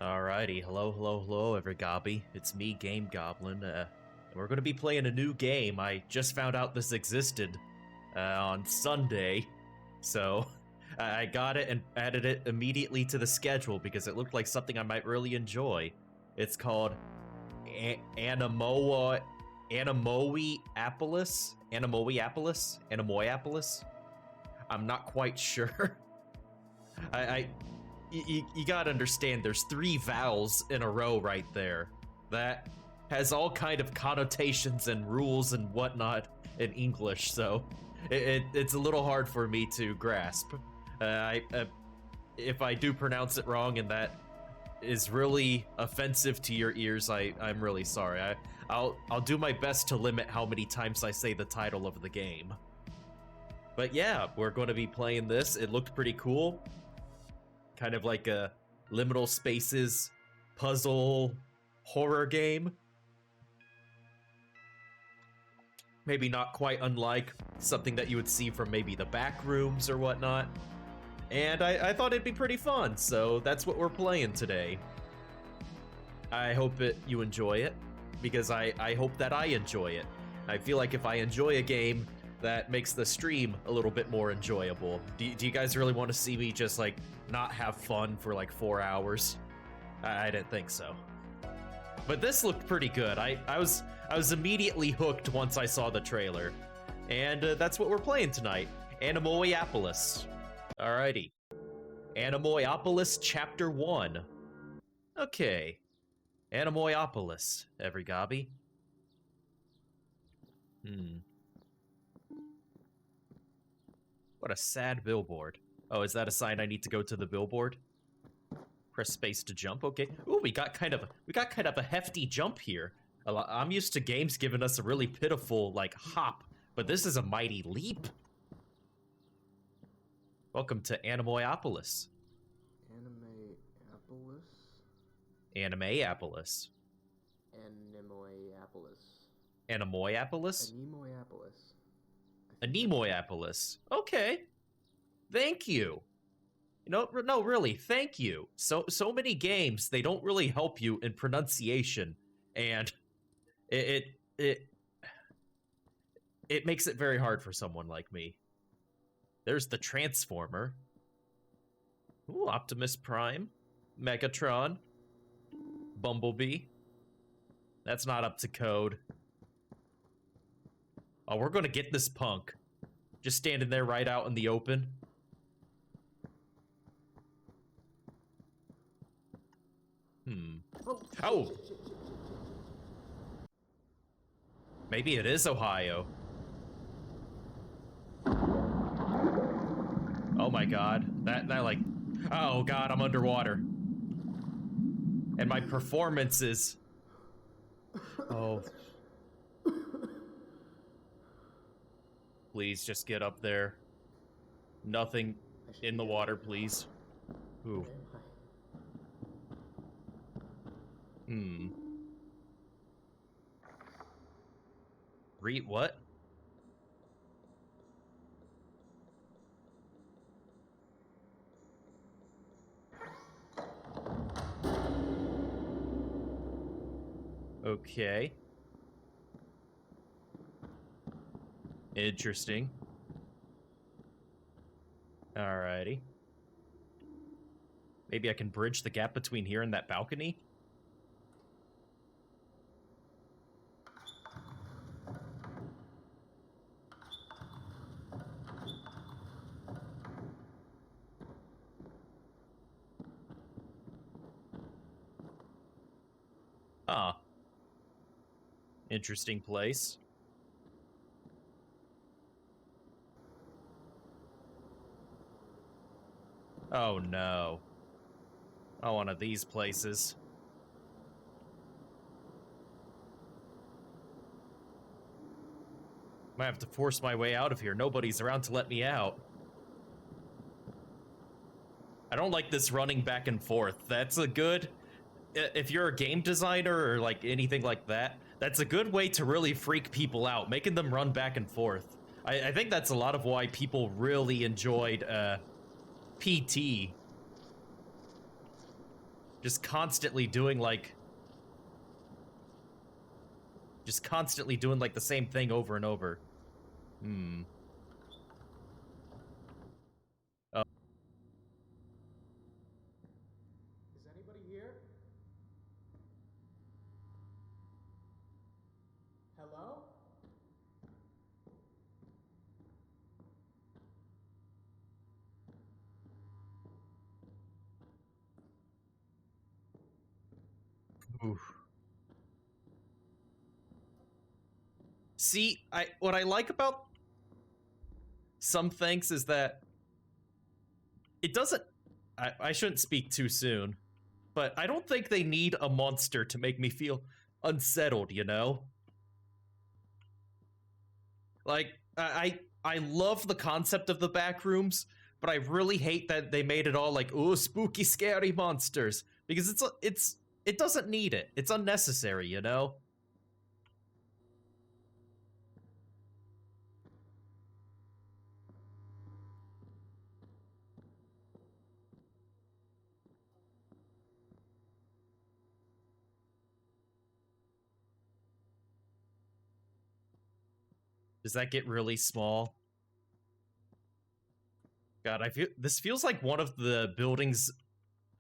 Alrighty, hello, everybody. It's me, Game Goblin. We're gonna be playing a new game. I just found out this existed on Sunday, so I got it and added it immediately to the schedule because it looked like something I might really enjoy. It's called Anemoiapolis? I'm not quite sure. You gotta understand, there's 3 vowels in a row right there. That has all kind of connotations and rules and whatnot in English, so it's a little hard for me to grasp. If I do pronounce it wrong and that is really offensive to your ears, I'm really sorry. I'll do my best to limit how many times I say the title of the game. But yeah, we're going to be playing this. It looked pretty cool. Kind of like a liminal spaces puzzle horror game. Maybe not quite unlike something that you would see from maybe the back rooms or whatnot. And I thought it'd be pretty fun, so that's what we're playing today. I hope you enjoy it, because I hope that I enjoy it. I feel like if I enjoy a game, that makes the stream a little bit more enjoyable. Do you guys really want to see me just like not have fun for like 4 hours? I didn't think so. But this looked pretty good. I was immediately hooked once I saw the trailer. And that's what we're playing tonight. Anemoiapolis. Alrighty. Anemoiapolis Chapter 1. Okay. Anemoiapolis, everybody. What a sad billboard. Oh, is that a sign I need to go to the billboard? Press space to jump. Okay. Ooh, we got kind of a hefty jump here. I'm used to games giving us a really pitiful like hop, but this is a mighty leap. Welcome to Anemoiapolis. Anemoiapolis? Anemoiapolis. Anemoiapolis. Anemoiapolis. Okay. Thank you. You know, no, really, thank you. So many games, they don't really help you in pronunciation, and it makes it very hard for someone like me. There's the Transformer. Ooh, Optimus Prime. Megatron. Bumblebee. That's not up to code. Oh, we're gonna get this punk. Just standing there right out in the open. Oh! Maybe it is Ohio. Oh my god. That like... Oh god, I'm underwater. And my performance is... Oh... Please, just get up there. Nothing in the water, please. Ooh. Read what? Okay. Interesting. Alrighty. Maybe I can bridge the gap between here and that balcony? Ah. Interesting place. Oh no. Not one of these places. Might have to force my way out of here. Nobody's around to let me out. I don't like this running back and forth. That's a good... If you're a game designer or like anything like that, that's a good way to really freak people out, making them run back and forth. I think that's a lot of why people really enjoyed PT. Just constantly doing like the same thing over and over. Oh. Is anybody here? Hello? Oof. See, what I like about some things is that it doesn't... I shouldn't speak too soon, but I don't think they need a monster to make me feel unsettled, you know? Like, I love the concept of the back rooms, but I really hate that they made it all like, oh, spooky, scary monsters, because it doesn't need it. It's unnecessary, you know? Does that get really small? God, this feels like one of the buildings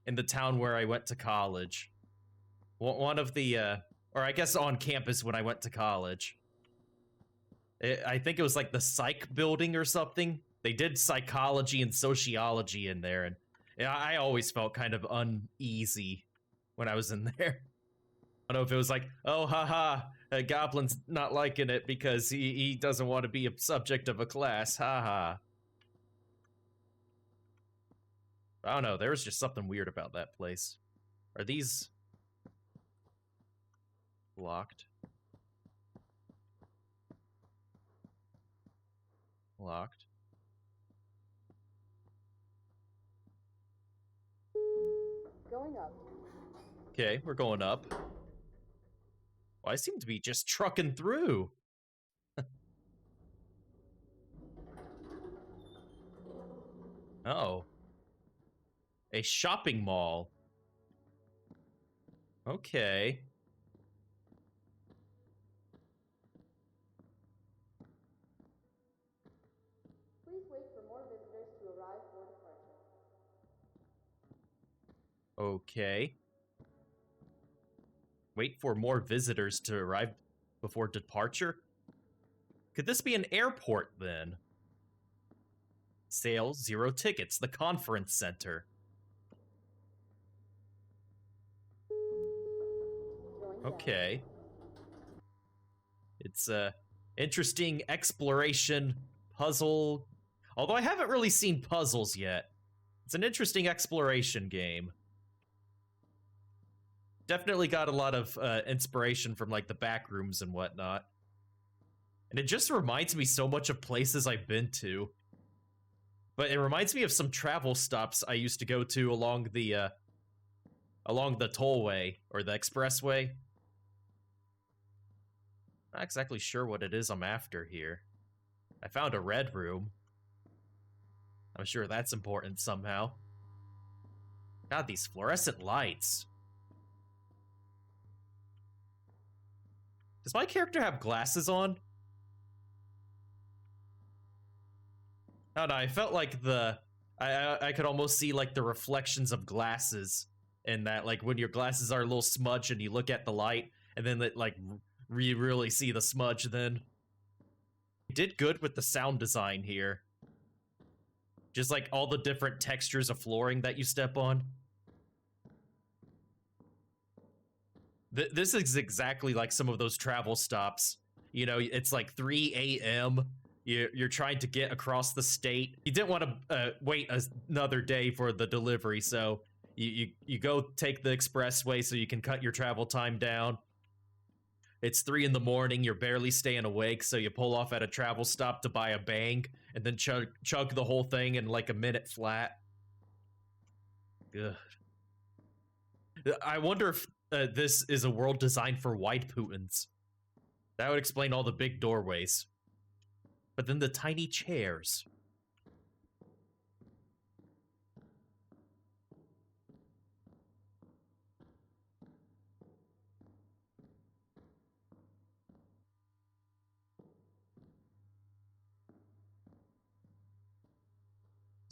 in the town where I went to college. One of the, or I guess on campus when I went to college. I think it was like the psych building or something. They did psychology and sociology in there, and I always felt kind of uneasy when I was in there. I don't know if it was like, oh, haha, Goblin's not liking it because he doesn't want to be a subject of a class, haha. I don't know, there was just something weird about that place. Are these locked? Locked. Going up. Okay, we're going up. Well, I seem to be just trucking through. Oh. A shopping mall. Okay. Please wait for more visitors to arrive for departure. Okay. Wait for more visitors to arrive before departure? Could this be an airport, then? Sale, 0 tickets, the conference center. Okay. It's a interesting exploration puzzle. Although I haven't really seen puzzles yet. It's an interesting exploration game. Definitely got a lot of inspiration from like the back rooms and whatnot. And it just reminds me so much of places I've been to. But it reminds me of some travel stops I used to go to along the tollway or the expressway. Not exactly sure what it is I'm after here. I found a red room. I'm sure that's important somehow. God, these fluorescent lights. Does my character have glasses on? I don't know, I felt like I could almost see like the reflections of glasses in that, like when your glasses are a little smudged and you look at the light and then it like you really see the smudge then. Did good with the sound design here. Just like all the different textures of flooring that you step on. This is exactly like some of those travel stops. You know, it's like 3 a.m. You're trying to get across the state. You didn't want to wait another day for the delivery, so you go take the expressway so you can cut your travel time down. It's 3 in the morning, you're barely staying awake, so you pull off at a travel stop to buy a bang, and then chug the whole thing in like a minute flat. Ugh. I wonder if this is a world designed for white Putins. That would explain all the big doorways. But then the tiny chairs.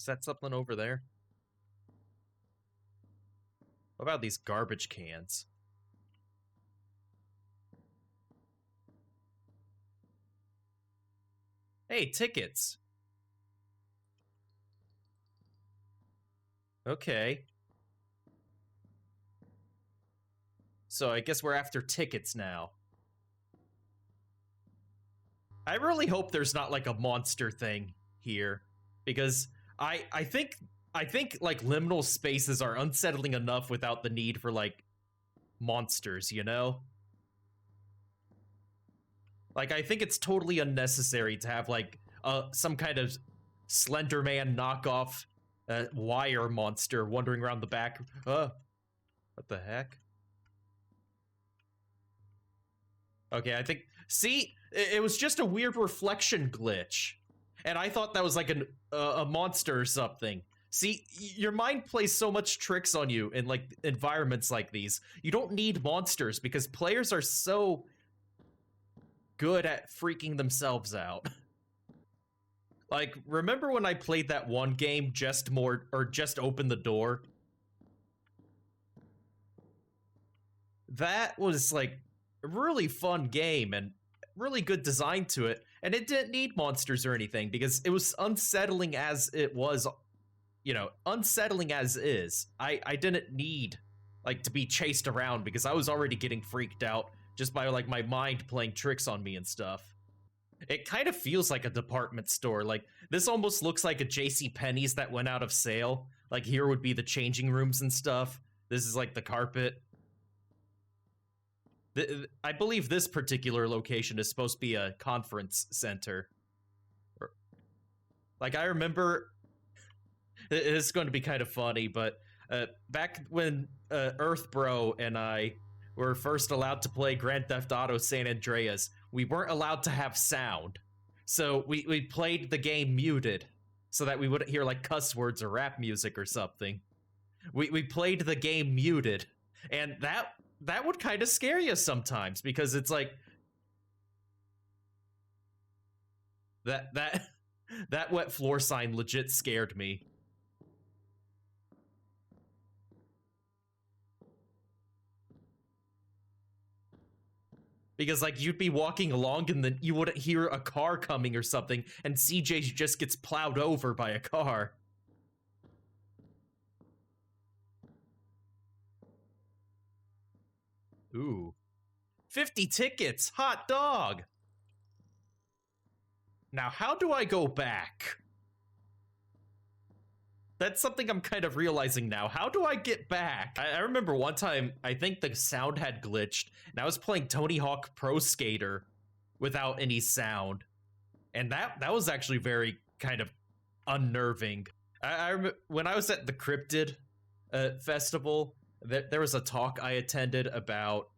Is that something over there? What about these garbage cans? Hey, tickets. Okay. So I guess we're after tickets now. I really hope there's not like a monster thing here, because I think like liminal spaces are unsettling enough without the need for like monsters, you know? Like, I think it's totally unnecessary to have like some kind of Slender Man knockoff wire monster wandering around the back. What the heck? Okay, I think. See, it was just a weird reflection glitch, and I thought that was like a monster or something. See, your mind plays so much tricks on you in like environments like these. You don't need monsters because players are so good at freaking themselves out. Like, remember when I played that one game, Just Open the Door? That was like a really fun game and really good design to it, and it didn't need monsters or anything because it was unsettling as it was, you know, unsettling as is. I didn't need like to be chased around because I was already getting freaked out just by like my mind playing tricks on me and stuff. It kind of feels like a department store. Like, this almost looks like a JCPenney's that went out of sale. Like, here would be the changing rooms and stuff. This is like the carpet. I believe this particular location is supposed to be a conference center. Like, I remember, it's going to be kind of funny, but back when Earthbro and I were first allowed to play Grand Theft Auto San Andreas, we weren't allowed to have sound. So we played the game muted so that we wouldn't hear like cuss words or rap music or something. We played the game muted, and that would kind of scare you sometimes because it's like that wet floor sign legit scared me. Because like you'd be walking along and then you wouldn't hear a car coming or something, and CJ just gets plowed over by a car. Ooh. 50 tickets! Hot dog! Now, how do I go back? That's something I'm kind of realizing now. How do I get back? I remember one time, I think the sound had glitched, and I was playing Tony Hawk Pro Skater without any sound. And that was actually very kind of unnerving. I remember when I was at the Cryptid festival, there was a talk I attended about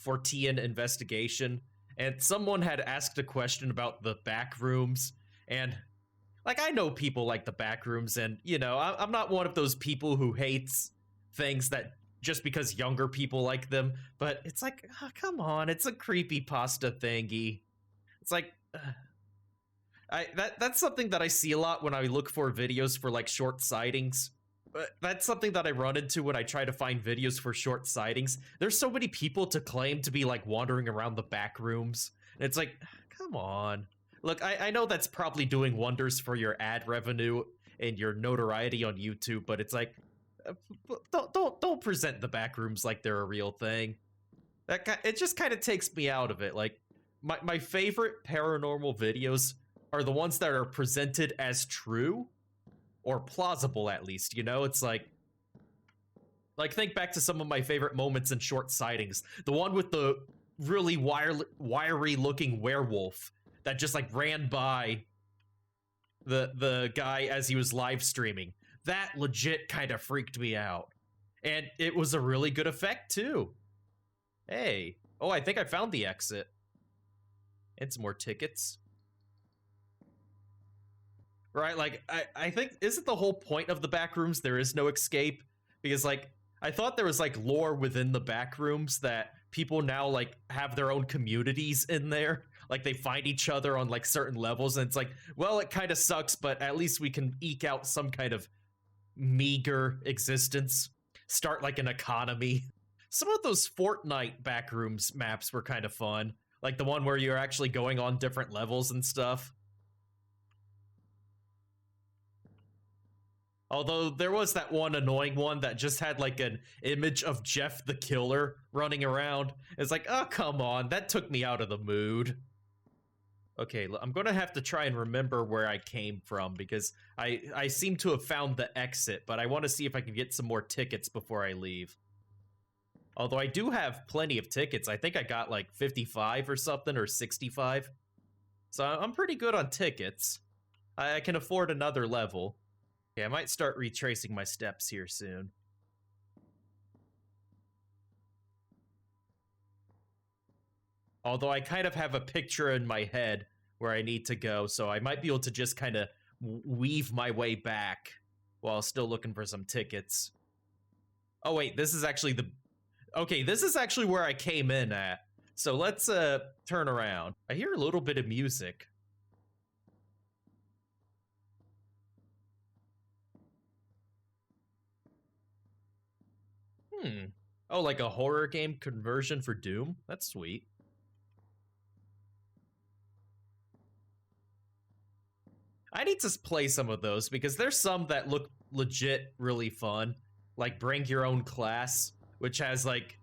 Fortean investigation, and someone had asked a question about the back rooms, and like, I know people like the back rooms, and, you know, I'm not one of those people who hates things that just because younger people like them, but it's like, oh, come on, it's a creepypasta thingy. It's like, that's something that I see a lot when I look for videos for, like, short sightings. That's something that I run into when I try to find videos for short sightings. There's so many people to claim to be, like, wandering around the back rooms, and it's like, come on. Look, I know that's probably doing wonders for your ad revenue and your notoriety on YouTube, but it's like, don't present the back rooms like they're a real thing. It just kind of takes me out of it. Like, my favorite paranormal videos are the ones that are presented as true or plausible, at least. You know, it's like think back to some of my favorite moments in short sightings. The one with the really wiry looking werewolf that just like ran by the guy as he was live streaming. That legit kind of freaked me out. And it was a really good effect too. Hey. Oh, I think I found the exit. And some more tickets. Right, like, I think, isn't the whole point of the back rooms there is no escape? Because, like, I thought there was, like, lore within the back rooms that people now, like, have their own communities in there. Like they find each other on like certain levels, and it's like, well, it kind of sucks, but at least we can eke out some kind of meager existence. Start like an economy. Some of those Fortnite backrooms maps were kind of fun. Like the one where you're actually going on different levels and stuff. Although there was that one annoying one that just had like an image of Jeff the Killer running around. It's like, oh, come on. That took me out of the mood. Okay, I'm going to have to try and remember where I came from because I seem to have found the exit, but I want to see if I can get some more tickets before I leave. Although I do have plenty of tickets. I think I got like 55 or something, or 65. So I'm pretty good on tickets. I can afford another level. Okay, I might start retracing my steps here soon. Although I kind of have a picture in my head where I need to go, so I might be able to just kind of weave my way back while still looking for some tickets. Oh wait, this is actually the... Okay, this is actually where I came in at. So let's turn around. I hear a little bit of music. Oh, like a horror game conversion for Doom? That's sweet. I need to play some of those because there's some that look legit really fun. Like Bring Your Own Class, which has like...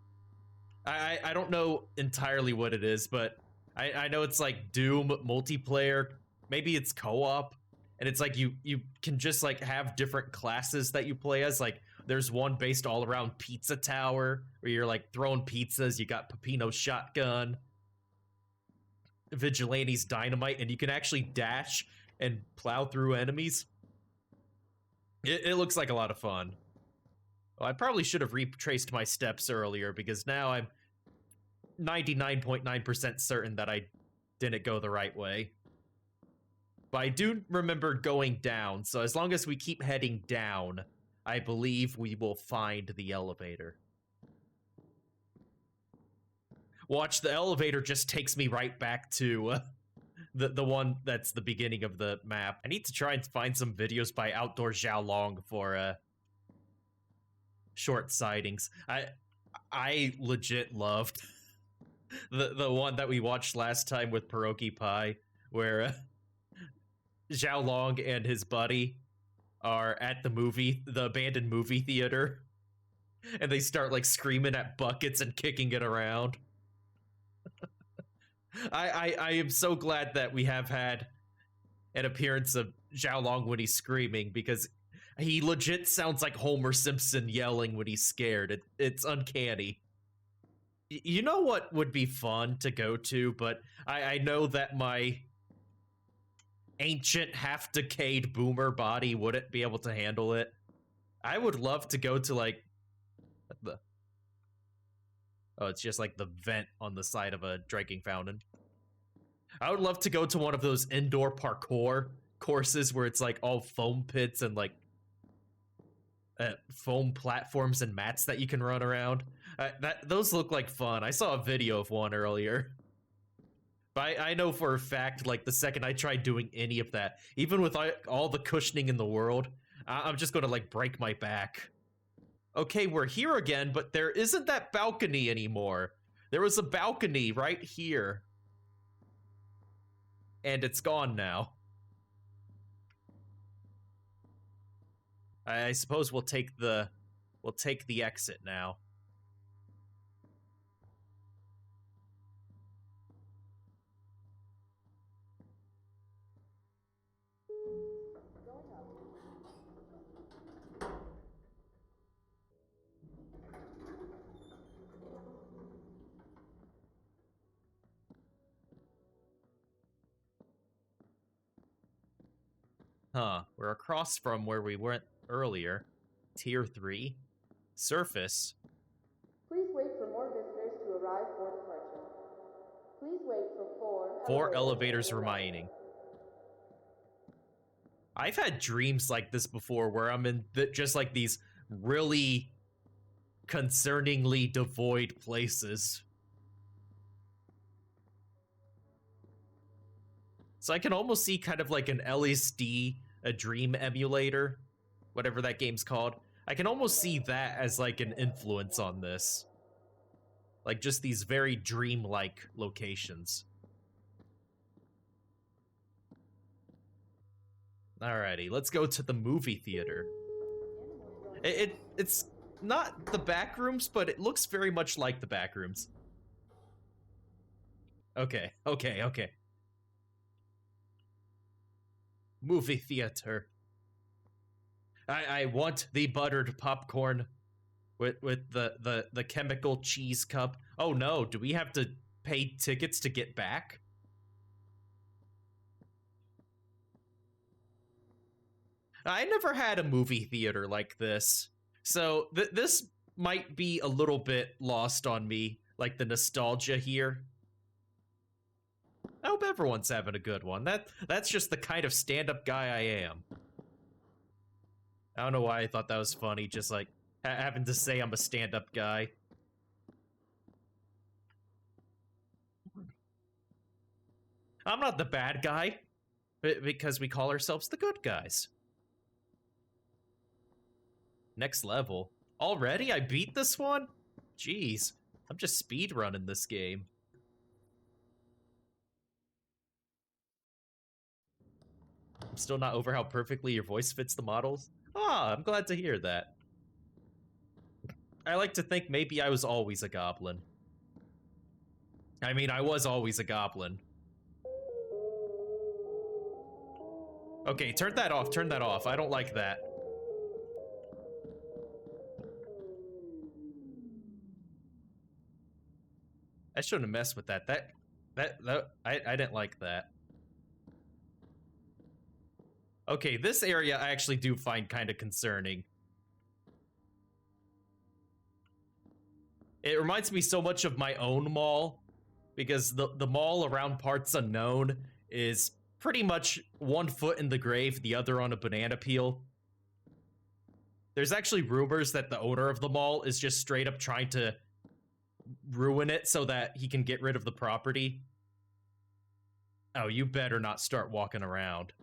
I don't know entirely what it is, but I know it's like Doom multiplayer. Maybe it's co-op. And it's like you can just like have different classes that you play as. Like there's one based all around Pizza Tower where you're like throwing pizzas. You got Pepino's shotgun, Vigilante's dynamite, and you can actually dash and plow through enemies. It looks like a lot of fun. Well, I probably should have retraced my steps earlier because now I'm 99.9% certain that I didn't go the right way. But I do remember going down, so as long as we keep heading down, I believe we will find the elevator. Watch, the elevator just takes me right back to the one that's the beginning of the map. I need to try and find some videos by Outdoor Xiaolong for short sightings. I legit loved the one that we watched last time with Pierogi Pie, where Xiaolong and his buddy are at the abandoned movie theater, and they start like screaming at buckets and kicking it around. I am so glad that we have had an appearance of Xiaolong when he's screaming, because he legit sounds like Homer Simpson yelling when he's scared. It's uncanny. You know what would be fun to go to, but I know that my ancient, half-decayed boomer body wouldn't be able to handle it. I would love to go to, like, the... Oh, it's just like the vent on the side of a drinking fountain. I would love to go to one of those indoor parkour courses where it's like all foam pits and like foam platforms and mats that you can run around. Those look like fun. I saw a video of one earlier. But I know for a fact, like, the second I try doing any of that, even with all the cushioning in the world, I'm just gonna, like, break my back. Okay, we're here again, but there isn't that balcony anymore. There was a balcony right here. And it's gone now. I suppose we'll take the exit now. Huh, we're across from where we went earlier. Tier 3. Surface. Please wait for more visitors to arrive for departure. Please wait for 4 elevators remaining. I've had dreams like this before where I'm in just like these really concerningly devoid places. So I can almost see kind of like an LSD, a dream emulator, whatever that game's called. I can almost see that as like an influence on this. Like just these very dream-like locations. Alrighty, let's go to the movie theater. It's not the back rooms, but it looks very much like the back rooms. Okay. Movie theater. I want the buttered popcorn with the chemical cheese cup. Oh no, do we have to pay tickets to get back? I never had a movie theater like this, so this might be a little bit lost on me, like the nostalgia here. I hope everyone's having a good one. That's just the kind of stand-up guy I am. I don't know why I thought that was funny, just like having to say I'm a stand-up guy. I'm not the bad guy, because we call ourselves the good guys. Next level. Already? I beat this one? Jeez. I'm just speedrunning this game. I'm still not over how perfectly your voice fits the models. Ah, I'm glad to hear that. I like to think maybe I was always a goblin. I mean, I was always a goblin. Okay, turn that off, turn that off. I don't like that. I shouldn't have messed with that. I didn't like that. Okay, this area I actually do find kind of concerning. It reminds me so much of my own mall, because the mall around Parts Unknown is pretty much one foot in the grave, the other on a banana peel. There's actually rumors that the owner of the mall is just straight up trying to ruin it so that he can get rid of the property. Oh, you better not start walking around.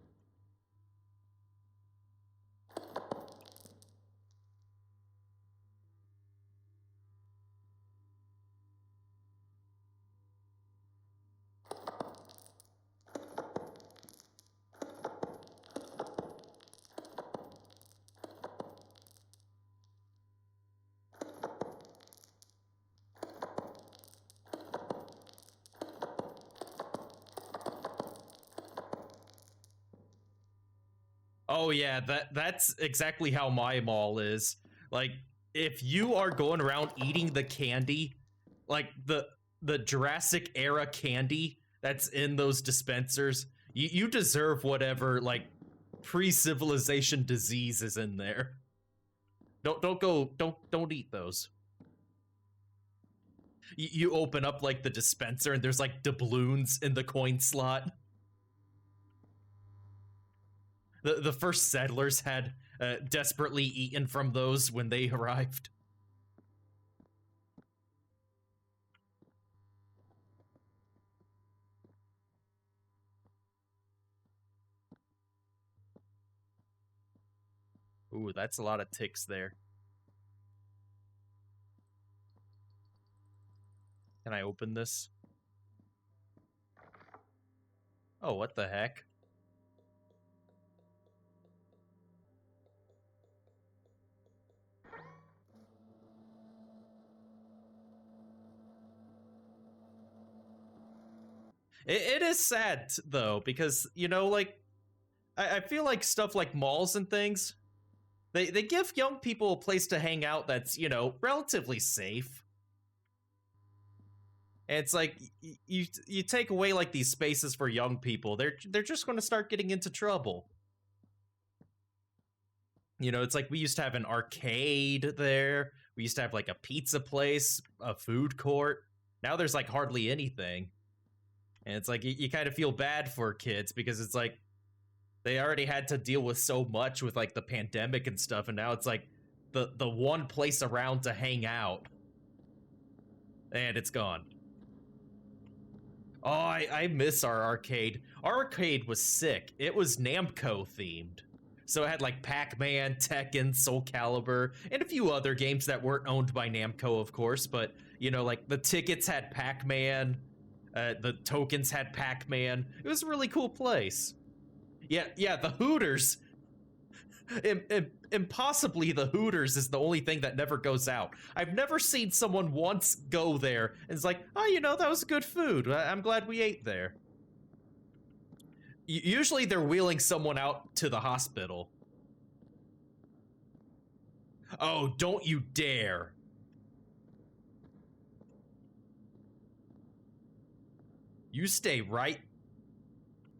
Oh yeah, that's exactly how my mall is. Like, if you are going around eating the candy, like the Jurassic era candy that's in those dispensers, you deserve whatever like pre-civilization disease is in there. Don't eat those. You open up like the dispenser and there's like doubloons in the coin slot. The first settlers had desperately eaten from those when they arrived. Ooh, that's a lot of ticks there. Can I open this? Oh, what the heck? It is sad, though, because, you know, like, I feel like stuff like malls and things, they give young people a place to hang out that's, you know, relatively safe. And it's like, you take away, like, these spaces for young people, they're just going to start getting into trouble. You know, it's like we used to have an arcade there, we used to have, like, a pizza place, a food court. Now there's, like, hardly anything. And it's like, you kind of feel bad for kids because it's like, they already had to deal with so much with like the pandemic and stuff. And now it's like the one place around to hang out. And it's gone. Oh, I miss our arcade. Our arcade was sick. It was Namco themed. So it had like Pac-Man, Tekken, Soul Calibur, and a few other games that weren't owned by Namco, of course, but, you know, like the tickets had Pac-Man, the tokens had Pac-Man. It was a really cool place. Yeah, the Hooters. Impossibly, the Hooters is the only thing that never goes out. I've never seen someone once go there and it's like, oh, you know, that was good food. I'm glad we ate there. Usually they're wheeling someone out to the hospital. Oh, don't you dare. You stay right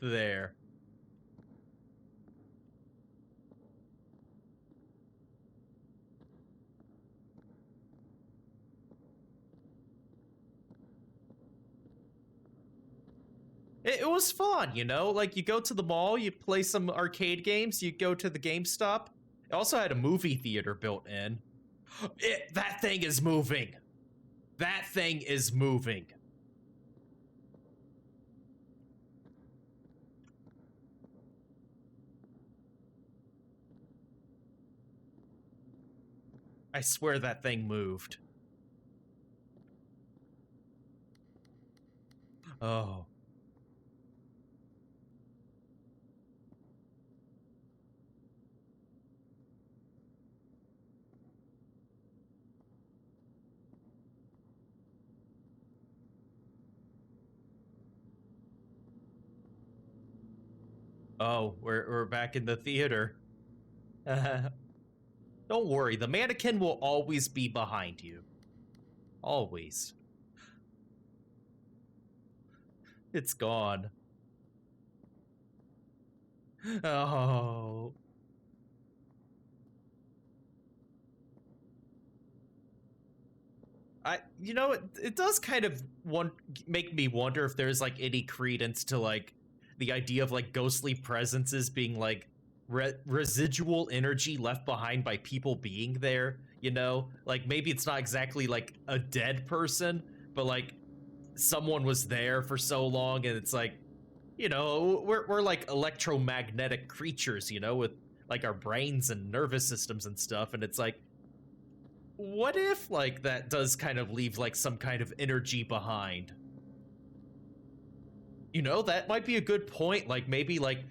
there. It was fun, you know? Like, you go to the mall, you play some arcade games, you go to the GameStop. It also had a movie theater built in. That thing is moving. That thing is moving. I swear that thing moved. Oh. Oh, we're back in the theater. Don't worry, the mannequin will always be behind you. Always. It's gone. Oh. You know, it does kind of make me wonder if there's like any credence to like the idea of like ghostly presences being like residual energy left behind by people being there, you know? Like maybe it's not exactly like a dead person, but like someone was there for so long and it's like, you know, we're like electromagnetic creatures, you know, with like our brains and nervous systems and stuff, and it's like, what if like that does kind of leave like some kind of energy behind? You know, that might be a good point. Like maybe like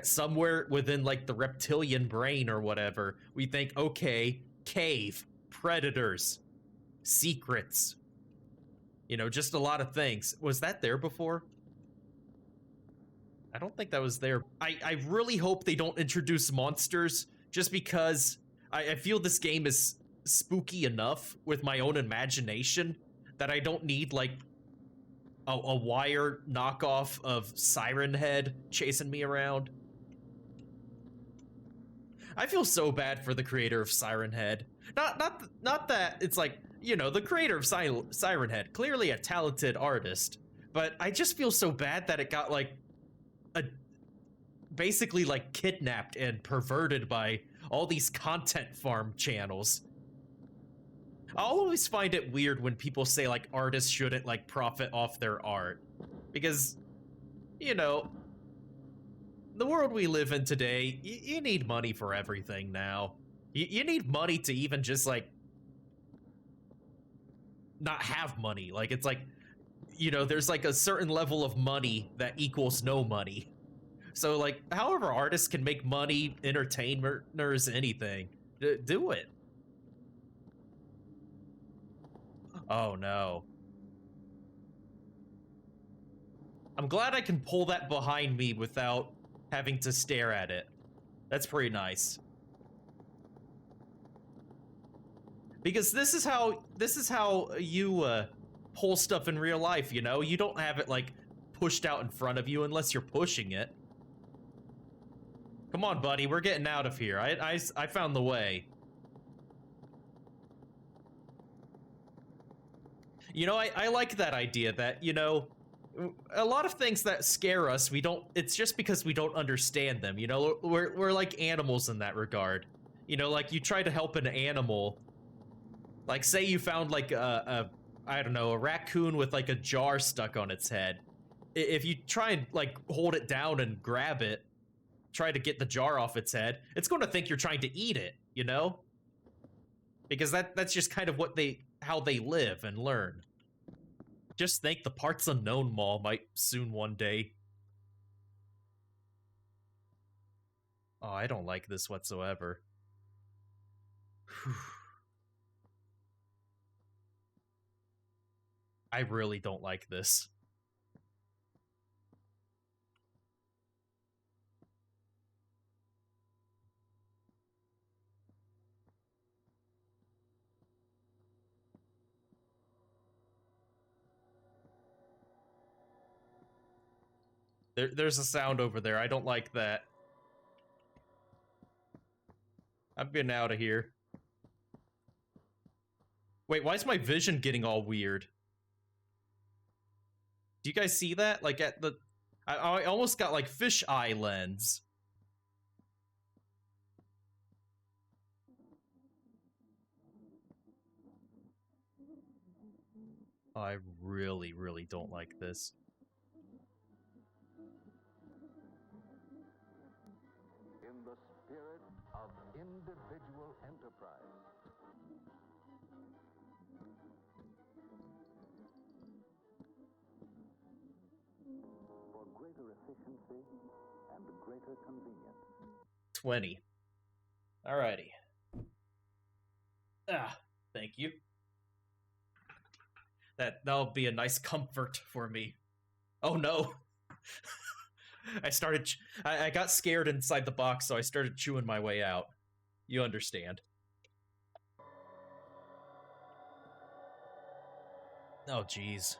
somewhere within like the reptilian brain or whatever, we think, okay, cave, predators, secrets, you know, just a lot of things. Was that there before? I don't think that was there. I really hope they don't introduce monsters, just because I feel this game is spooky enough with my own imagination that I don't need like a wire knockoff of Siren Head chasing me around. I feel so bad for the creator of Siren Head. Not that it's like, you know, the creator of Siren Head, clearly a talented artist, but I just feel so bad that it got like basically like kidnapped and perverted by all these content farm channels. I'll always find it weird when people say like artists shouldn't like profit off their art, because, you know, the world we live in today, you need money for everything now. You need money to even just like not have money. Like it's like, you know, there's like a certain level of money that equals no money. So like, however artists can make money, entertainers, anything, do it. Oh no. I'm glad I can pull that behind me without having to stare at it. That's pretty nice. Because this is how you pull stuff in real life, you know? You don't have it like pushed out in front of you unless you're pushing it. Come on, buddy, we're getting out of here. I found the way. You know, I like that idea that, you know, a lot of things that scare us, it's just because we don't understand them, you know? We're like animals in that regard. You know, like you try to help an animal, like say you found like I don't know, a raccoon with like a jar stuck on its head. if you try and like hold it down and grab it, try to get the jar off its head, it's going to think you're trying to eat it, you know? Because that's just kind of how they live and learn. Just think the Parts Unknown Mall might soon one day. Oh, I don't like this whatsoever. I really don't like this. There's a sound over there. I don't like that. I'm getting out of here. Wait, why is my vision getting all weird? Do you guys see that? Like at the... I almost got like fish eye lens. I really, really don't like this. In the spirit of individual enterprise. For greater efficiency and greater convenience. 20. Alrighty. Ah, thank you. That'll be a nice comfort for me. Oh no. I got scared inside the box, so I started chewing my way out. You understand. Oh, jeez.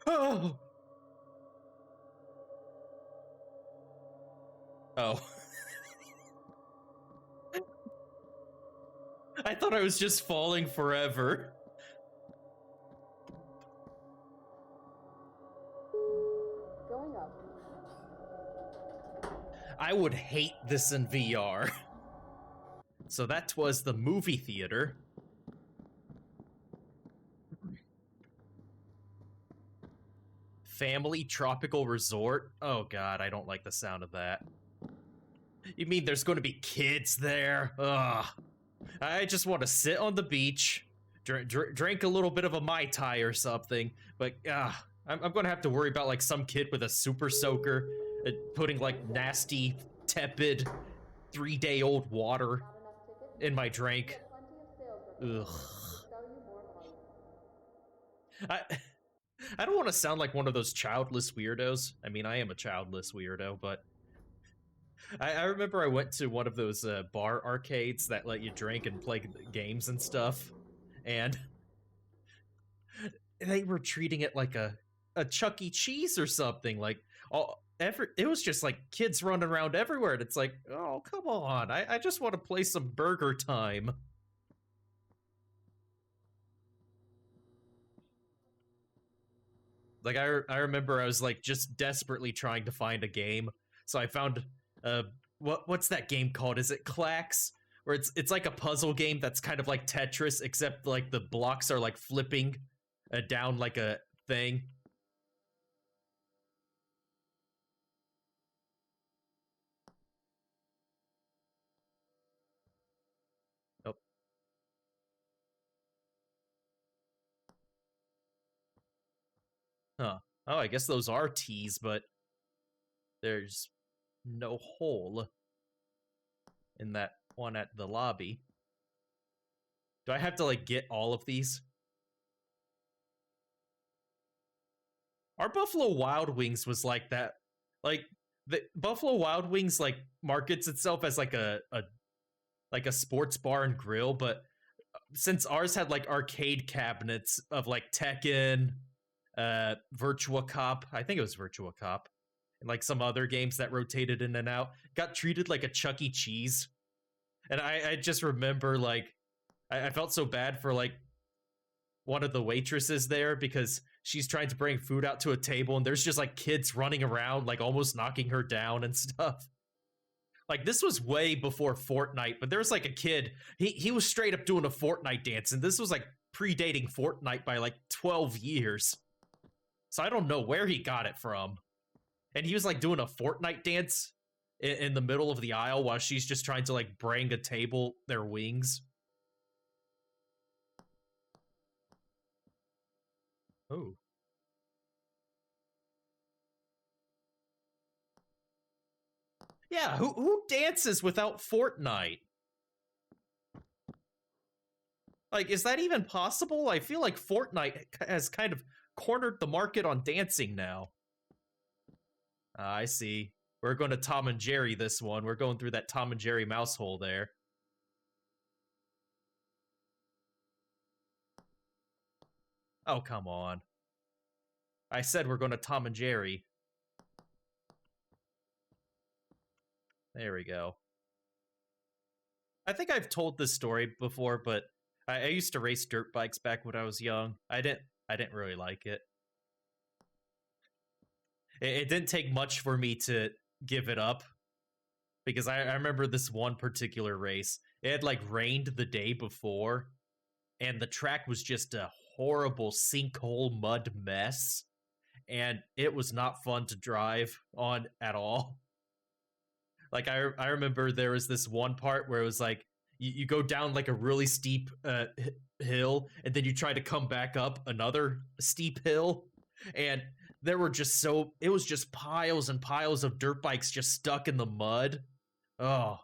Oh! Oh. I thought I was just falling forever. Going up. I would hate this in VR. So that was the movie theater. Family Tropical Resort. Oh god, I don't like the sound of that. You mean there's going to be kids there? Ugh. I just want to sit on the beach, drink a little bit of a Mai Tai or something, but I'm going to have to worry about like some kid with a super soaker putting like nasty, tepid, 3-day-old water in my drink. Ugh. I don't want to sound like one of those childless weirdos. I mean, I am a childless weirdo, but I remember I went to one of those bar arcades that let you drink and play games and stuff, and they were treating it like a Chuck E. Cheese or something. Like, it was just like kids running around everywhere, and it's like, oh, come on, I just want to play some Burger Time. Like, I remember I was like just desperately trying to find a game, so I found what's that game called? Is it Clax? Where it's like a puzzle game that's kind of like Tetris, except like the blocks are like flipping down like a thing. Oh. Huh. Oh, I guess those are T's, but there's no hole in that one at the lobby. Do I have to like get all of these? Our Buffalo Wild Wings was like that. Like the Buffalo Wild Wings like markets itself as like a sports bar and grill, but since ours had like arcade cabinets of like Tekken, Virtua Cop, I think it was Virtua Cop, and like some other games that rotated in and out, got treated like a Chuck E. Cheese. And I just remember like I felt so bad for like one of the waitresses there because she's trying to bring food out to a table and there's just like kids running around like almost knocking her down and stuff. Like, this was way before Fortnite, but there was like a kid, he was straight up doing a Fortnite dance, and this was like predating Fortnite by like 12 years. So I don't know where he got it from. And he was like doing a Fortnite dance in the middle of the aisle while she's just trying to like bring a table their wings. Oh. Yeah, who dances without Fortnite? Like, is that even possible? I feel like Fortnite has kind of cornered the market on dancing now. I see. We're going to Tom and Jerry this one. We're going through that Tom and Jerry mouse hole there. Oh, come on. I said we're going to Tom and Jerry. There we go. I think I've told this story before, but I used to race dirt bikes back when I was young. I didn't really like it. It didn't take much for me to give it up, because I remember this one particular race. It had like rained the day before, and the track was just a horrible sinkhole mud mess, and it was not fun to drive on at all. Like, I remember there was this one part where it was like, you go down like a really steep hill, and then you try to come back up another steep hill, and there were just it was just piles and piles of dirt bikes just stuck in the mud. Oh.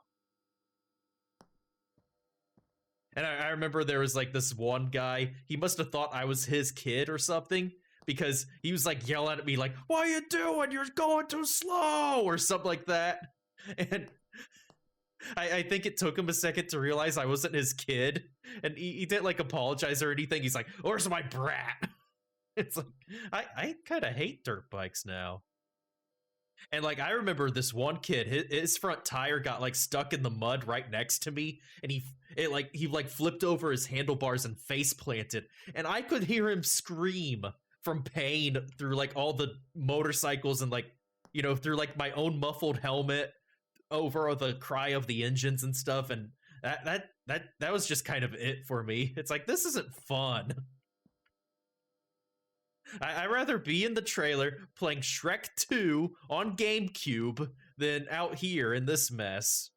And I remember there was like this one guy, he must have thought I was his kid or something, because he was like yelling at me like, "What are you doing? You're going too slow," or something like that. And I think it took him a second to realize I wasn't his kid, and he didn't like apologize or anything. He's like, "Where's my brat?" It's like, I kind of hate dirt bikes now. And like, I remember this one kid, his front tire got like stuck in the mud right next to me, and he flipped over his handlebars and face planted, and I could hear him scream from pain through like all the motorcycles, and like, you know, through like my own muffled helmet over the cry of the engines and stuff. And that was just kind of it for me. It's like, this isn't fun. I'd rather be in the trailer playing Shrek 2 on GameCube than out here in this mess.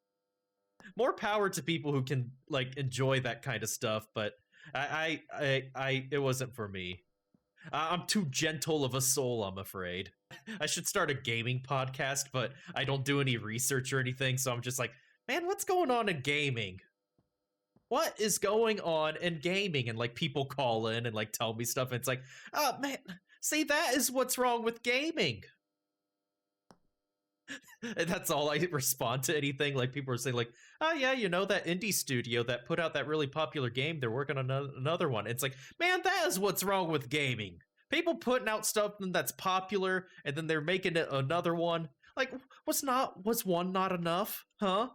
More power to people who can like enjoy that kind of stuff, but it wasn't for me. I'm too gentle of a soul, I'm afraid. I should start a gaming podcast, but I don't do any research or anything, so I'm just like, man, what's going on in gaming? What is going on in gaming? And like, people call in and like tell me stuff, and it's like, oh man, see, that is what's wrong with gaming. And that's all I respond to anything. Like, people are saying like, oh yeah, you know, that indie studio that put out that really popular game, they're working on another one. It's like, man, that is what's wrong with gaming. People putting out stuff that's popular, and then they're making it another one. Like, was one not enough? Huh?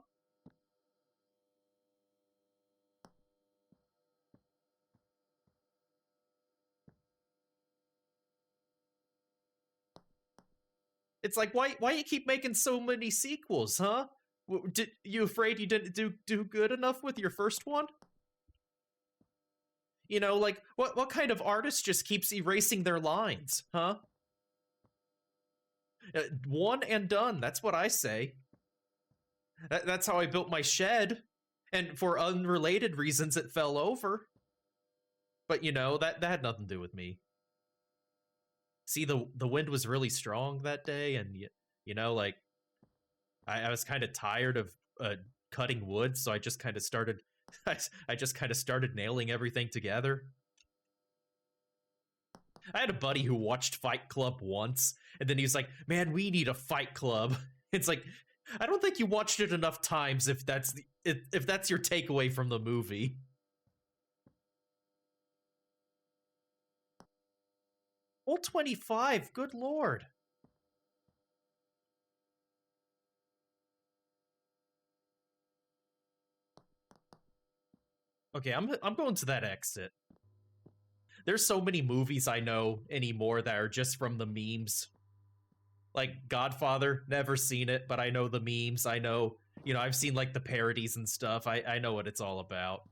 It's like, why you keep making so many sequels, huh? You afraid you didn't do good enough with your first one? You know, like, what kind of artist just keeps erasing their lines, huh? One and done, that's what I say. That's how I built my shed, and for unrelated reasons it fell over. But, you know, that had nothing to do with me. See, the wind was really strong that day, and, you know, like, I was kind of tired of cutting wood, so I just kind of started... I just kind of started nailing everything together. I had a buddy who watched Fight Club once, and then he was like, man, we need a Fight Club. It's like, I don't think you watched it enough times if that's your takeaway from the movie. Well, 25, good lord. Okay, I'm going to that exit. There's so many movies I know anymore that are just from the memes. Like Godfather, never seen it, but I know the memes. I know you know, I've seen like the parodies and stuff. I know what it's all about.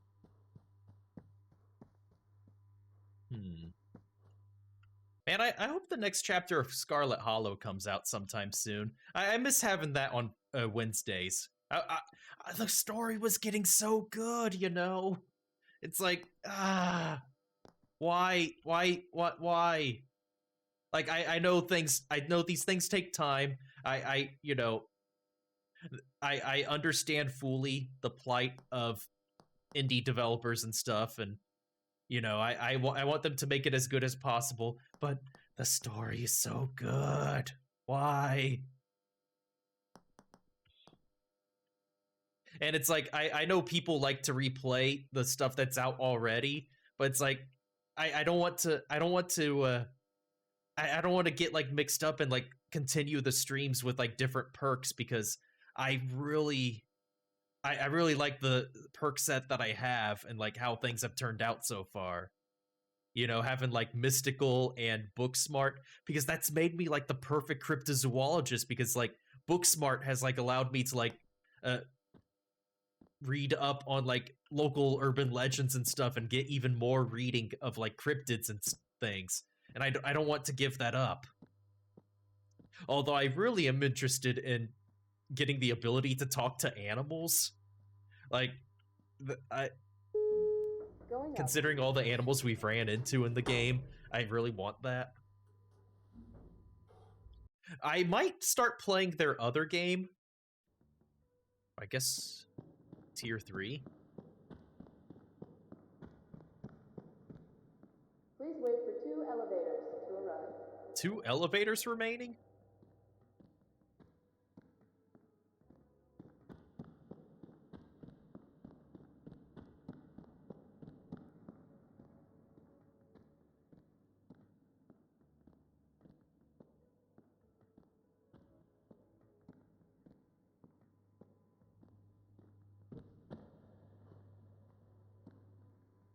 Man, I hope the next chapter of Scarlet Hollow comes out sometime soon. I miss having that on Wednesdays. The story was getting so good, you know? It's like, why? Like, I know these things take time. You know, I understand fully the plight of indie developers and stuff, and you know, I want them to make it as good as possible, but the story is so good. Why? And it's like, I know people like to replay the stuff that's out already, but it's like, I don't want to get like mixed up and like continue the streams with like different perks, because I really like the perk set that I have and like how things have turned out so far. You know, having like mystical and book smart, because that's made me like the perfect cryptozoologist, because like book smart has like allowed me to like read up on like local urban legends and stuff and get even more reading of like cryptids and things. And I don't want to give that up. Although I really am interested in getting the ability to talk to animals. Like, considering all the animals we've ran into in the game, I really want that. I might start playing their other game. I guess Tier 3. Please wait for 2 elevators to arrive. 2 elevators remaining?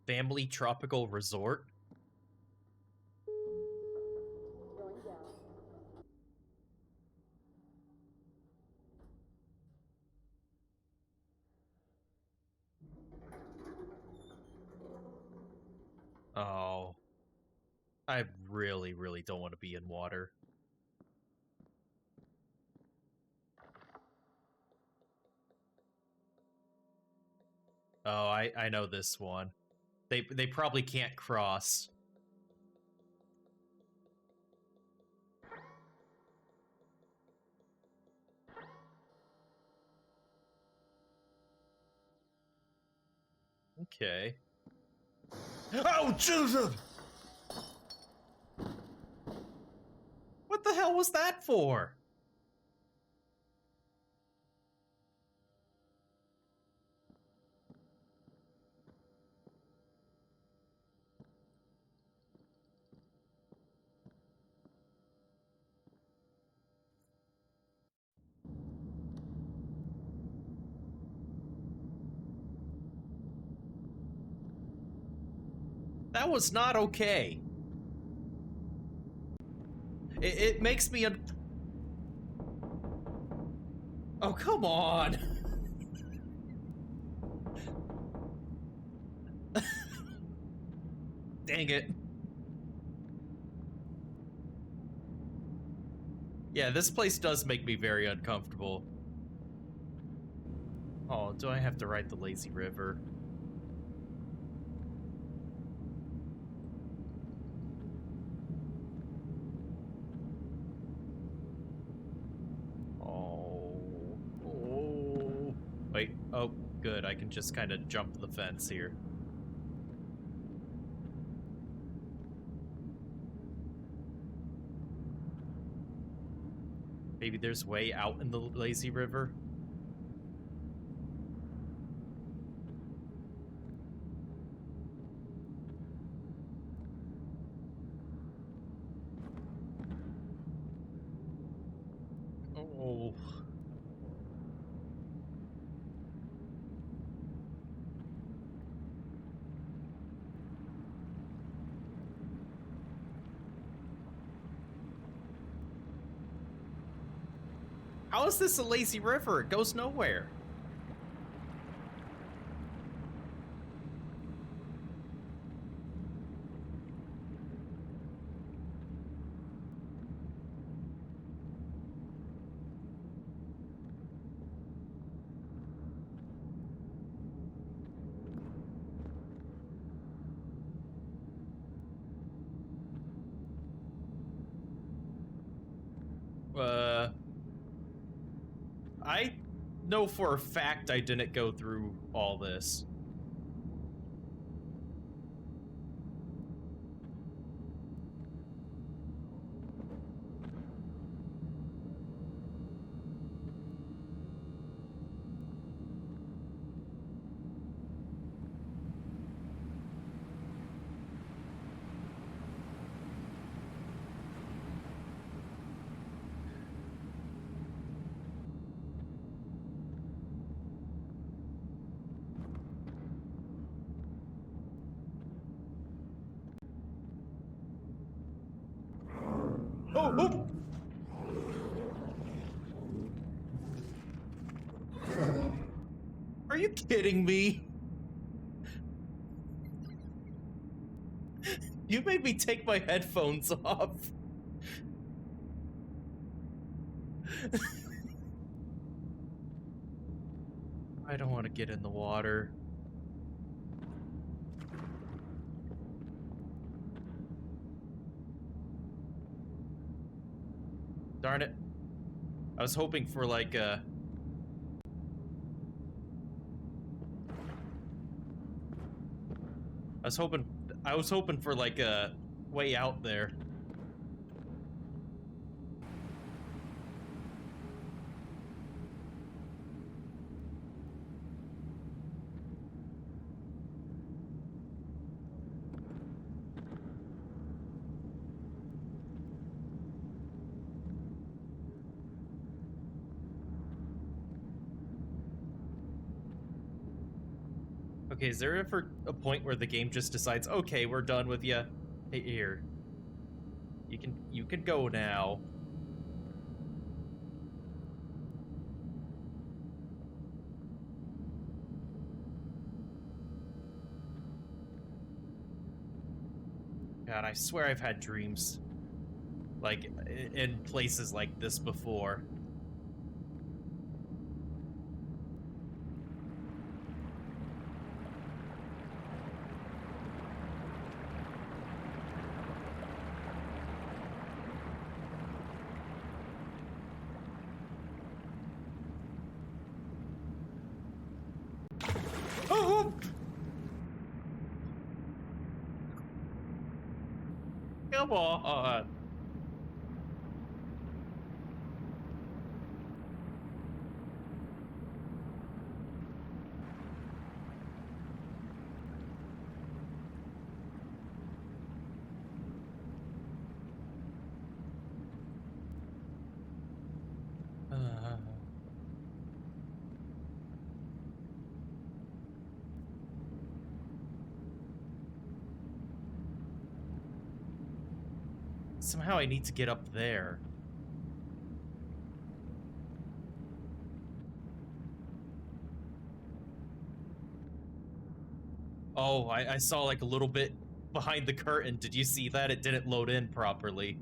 Family Tropical Resort? Going down. Oh. I really, really don't want to be in water. Oh, I know this one. They probably can't cross. Okay. Oh, Jesus! What the hell was that for? That was not okay. It makes me Oh, come on. Dang it. Yeah, this place does make me very uncomfortable. Oh, do I have to ride the lazy river? Oh. Wait, oh, good. I can just kind of jump the fence here. Maybe there's way out in the lazy river. Oh. How is this a lazy river? It goes nowhere. I know for a fact I didn't go through all this. Oh! Are you kidding me? You made me take my headphones off. I don't want to get in the water. Darn it. I was hoping for like a... I was hoping for like a way out there. Okay, is there ever a point where the game just decides, okay, we're done with you? Hey, here. You can go now. God, I swear I've had dreams like in places like this before. Come on. Somehow I need to get up there. Oh, I saw like a little bit behind the curtain. Did you see that? It didn't load in properly.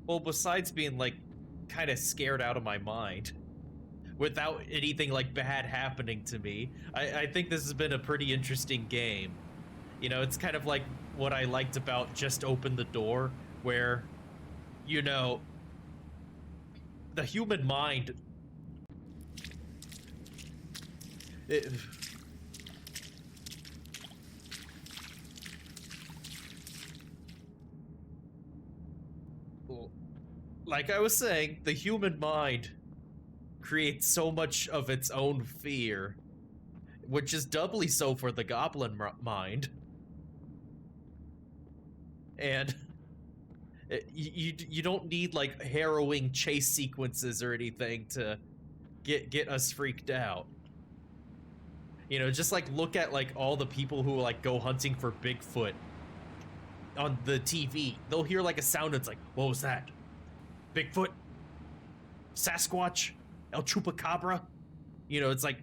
Well, besides being, like, kind of scared out of my mind, without anything, like, bad happening to me, I think this has been a pretty interesting game. You know, it's kind of like what I liked about Just Open the Door, where, you know, the human mind... like I was saying, the human mind creates so much of its own fear, which is doubly so for the goblin mind. And you don't need like harrowing chase sequences or anything to get us freaked out. You know, just like look at like all the people who like go hunting for Bigfoot on the TV. They'll hear like a sound, it's like, what was that? Bigfoot? Sasquatch? El Chupacabra? You know, it's like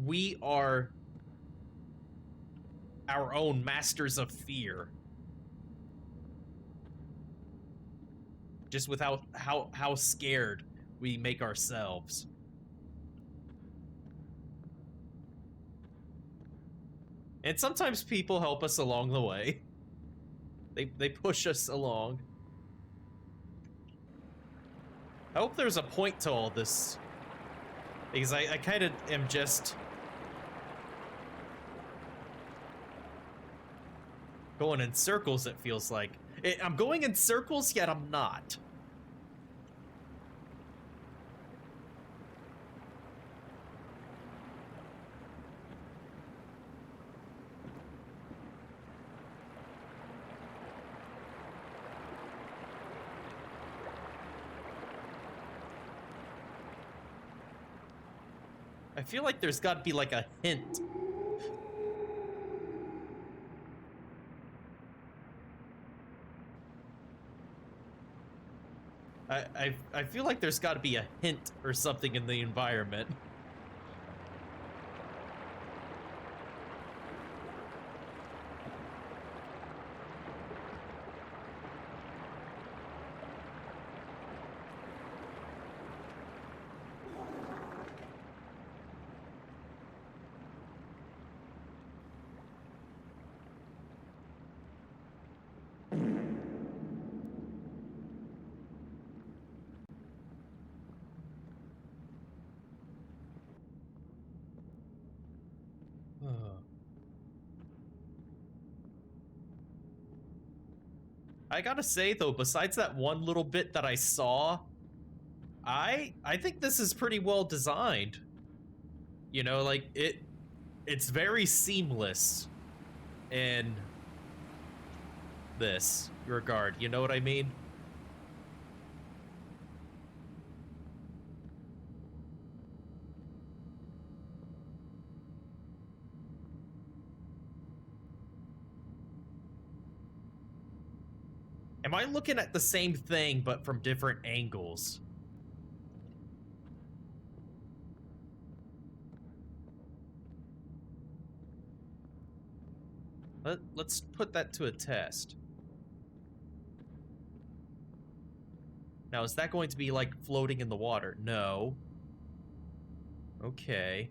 we are our own masters of fear. Just without how scared we make ourselves. And sometimes people help us along the way. They push us along. I hope there's a point to all this. Because I kind of am just going in circles, it feels like. I'm going in circles, yet I'm not. I feel like there's got to be like a hint. I feel like there's got to be a hint or something in the environment. I gotta say though, besides that one little bit that I saw, I think this is pretty well designed. You know, like it's very seamless in this regard. You know what I mean? Am I looking at the same thing, but from different angles? Let's put that to a test. Now, is that going to be, like, floating in the water? No. Okay.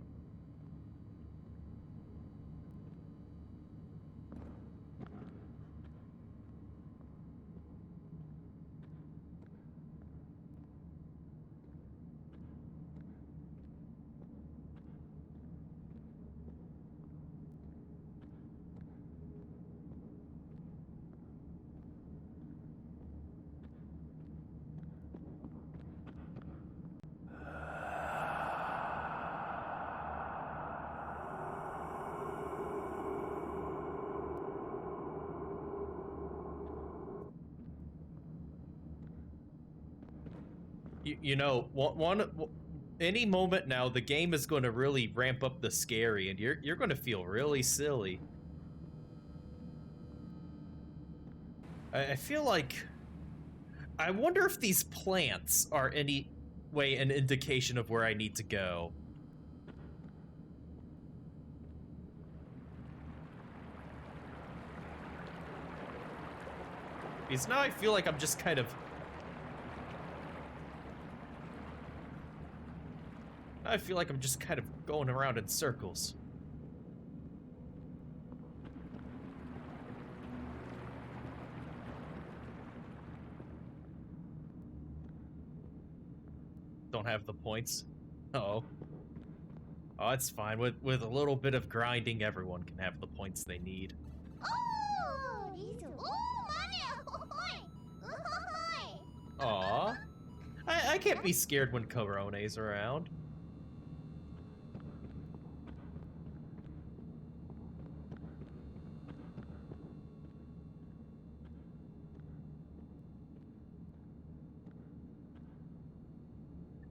You know, any moment now, the game is going to really ramp up the scary, and you're going to feel really silly. I feel like, I wonder if these plants are any way an indication of where I need to go. Because now I feel like I'm just kind of... I feel like I'm just kind of going around in circles. don't have the points. Uh-oh. Oh, it's fine. With a little bit of grinding, everyone can have the points they need. Aw. I can't be scared when Corone's around.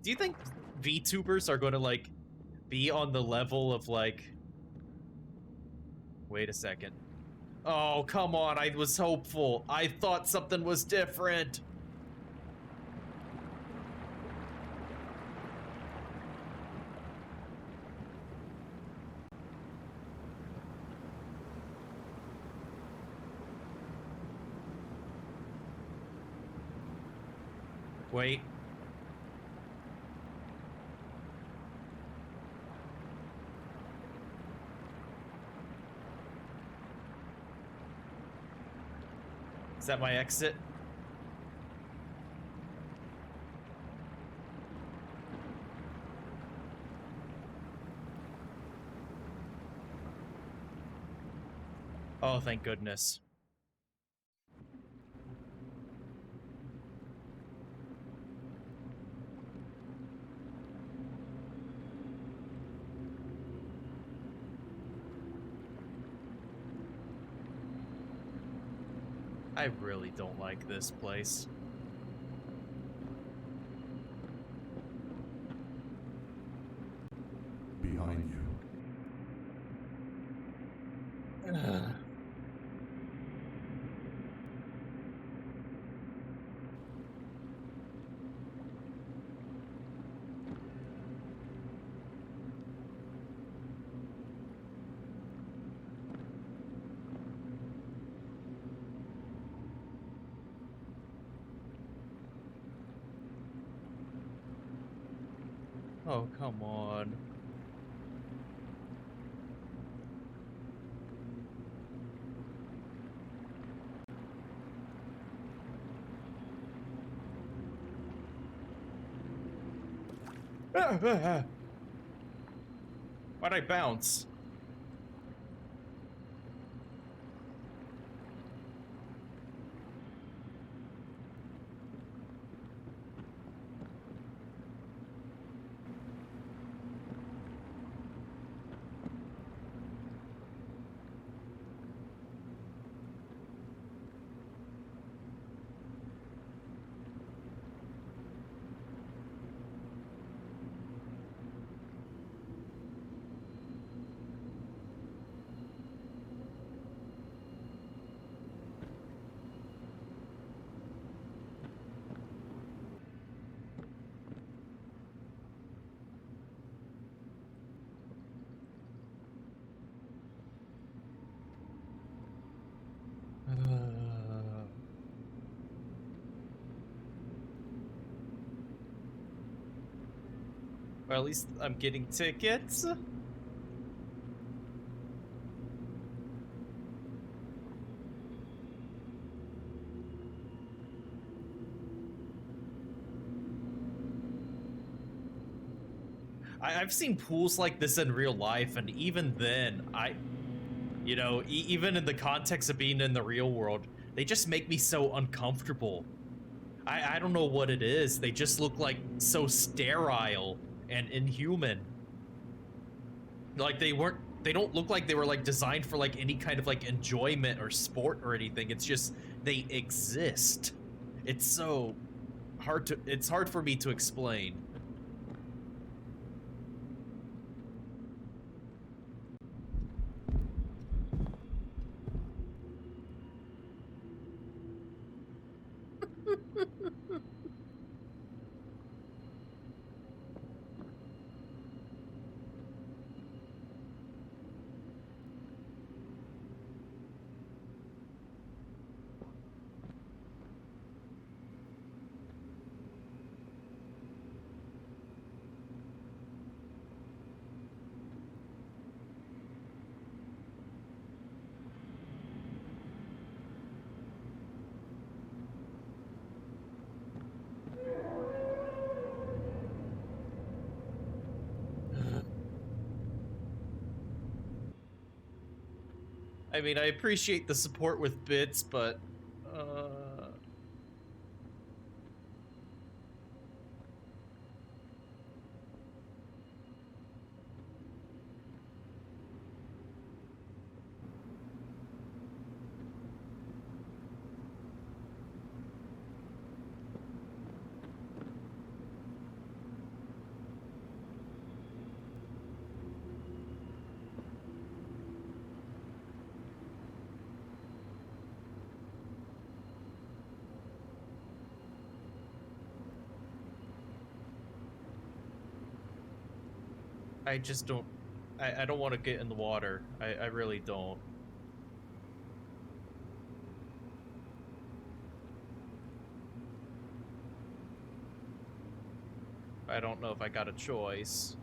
Do you think VTubers are going to, like, be on the level of, like... Wait a second. Oh, come on, I was hopeful. I thought something was different. Wait. Is that my exit? Oh, thank goodness. I really don't like this place. Behind you. Oh, come on. Why'd I bounce? Or at least I'm getting tickets. I've seen pools like this in real life, and even then, you know, even in the context of being in the real world, they just make me so uncomfortable. I don't know what it is. They just look like so sterile and inhuman. Like they don't look like they were like designed for like any kind of like enjoyment or sport or anything. It's just they exist. It's so it's hard for me to explain. I mean, I appreciate the support with bits, but... I just don't... I don't want to get in the water. I really don't. I don't know if I got a choice.